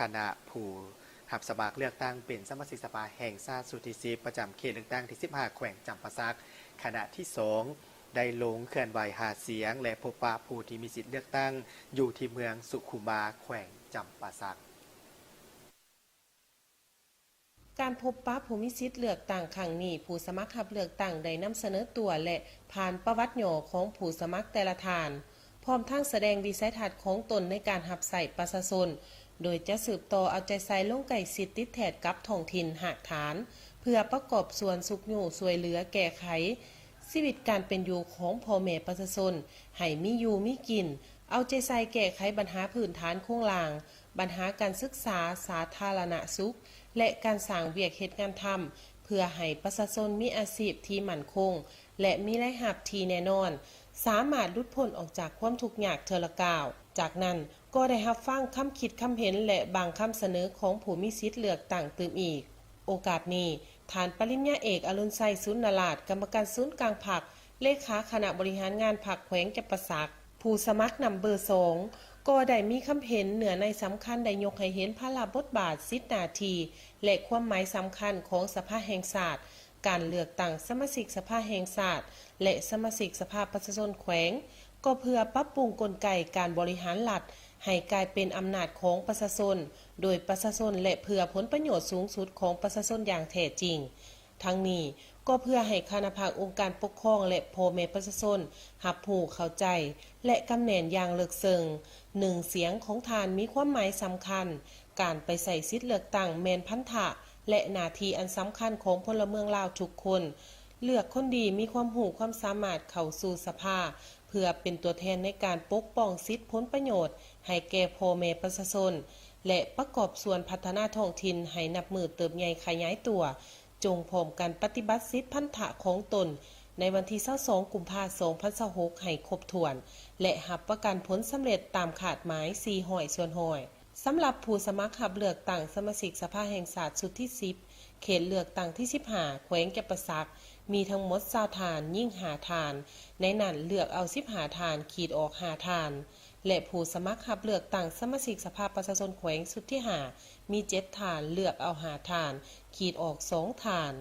คณะผู้หับสมัครเลือกตั้งเป็นสมาชิกสภาแห่งชาติสุทธิศิษย์ประจำเขตเลือกตั้งที่15แขวงจำปาสักคณะที่2ได้ลงเคลื่อนไหวหาเสียงและพบปะผู้ที่มีสิทธิเลือกตั้งอยู่ที่เมืองสุขุมาแขวงจำปาสักการพบปะผู้มีสิทธิ์เลือกตั้งครั้งนี้ผู้สมัครรับเลือกตั้งได้นำเสนอตัวและผ่านประวัติย่อของผู้สมัครแต่ละทานพร้อมทั้งแสดงวิสัยทัศน์ของตนในการรับใช้ประชาชนโดยจะสืบต่อเอาใจใส่ลงใกล้ชิดติดแทดกับท้องถิ่นหากฐานเพื่อประกอบส่วนสุขอยู่ช่วยเหลือแก้ไขชีวิตการเป็นอยู่ของพ่อแม่ประชาชนให้มีอยู่มีกินเอาใจใส่แก้ไขปัญหาพื้นฐานโครงหลังปัญหาการศึกษาสาธารณสุขและการสร้างเวียกเหตุงานทำเพื่อให้ประชาชนมีอาชีพที่มั่นคงและมีรายรับที่แน่นอนสามารถหลุดพ้นออกจากความทุกข์ยากเทอละก้าวจากนั้นก็ได้รับฟังคำคิดคำเห็นและบางคำเสนอของผู้มีสิทธิ์เลือกตั้งเติมอีกโอกาสนี้ท่านปริญญาเอกอรุณไสยสุนทรราชกรรมการศูนย์กลางพรรคเลขาคณะบริหารงานพรรคแขวงจำปาสักผู้สมัครนำเบอร์2ก็ได้มีคำเห็นเหนือในสำคัญได้ยกให้เห็นพระราชบทบาทสิทธิหน้าที่และความหมายสำคัญของสภาแห่งชาติการเลือกตั้งสมาชิกสภาแห่งชาติและสมาชิกสภาประชาชนแขวงก็เพื่อปรับปรุงกลไกการบริหารรัฐให้กลายเป็นอำนาจของประชาชนโดยประชาชนและเพื่อผลประโยชน์สูงสุดของประชาชนอย่างแท้จริงทั้งนี้ก็เพื่อให้คณะภาคองค์การปกครองและพ่อแม่ประชาชนรับรู้เข้าใจและกำแหน่งอย่างลึกซึ้ง1เสียงของทานมีความหมายสำคัญการไปใส่สิทธิเลือกตั้งแม่นพันธะและหน้าที่อันสำคัญของพลเมืองลาวทุกคนเลือกคนดีมีความรู้ความสามารถเข้าสู่สภาเพื่อเป็นตัวแทนในการปกป้องสิทธิผลประโยชน์ให้แก่พ่อแม่ประชาชนและประกอบส่วนพัฒนาท้องถิ่นให้นับมือเติบใหญ่ขยายตัวจงพร้อมกันปฏิบัติสิทธิพันธะของตนในวันที่22กุมภาพันธ์2026ให้ครบถ้วนและรับประกันผลสำเร็จตามขาดหมาย400ส่วนร้อยสำหรับผู้สมัครรับเลือกตั้งสมาชิกสภาแห่งชาติสุดที่10เขตเลือกตั้งที่15แขวงจำปาสักมีทั้งหมด20ฐานยิ่ง5ฐานในนั้นเลือกเอา15ฐานขีดออก5ฐานและผู้สมัครรับเลือกตั้งสมาชิกสภาประชาชนแขวงสุดที่5มี7ฐานเลือกเอา5ฐานขีดออก2ฐาน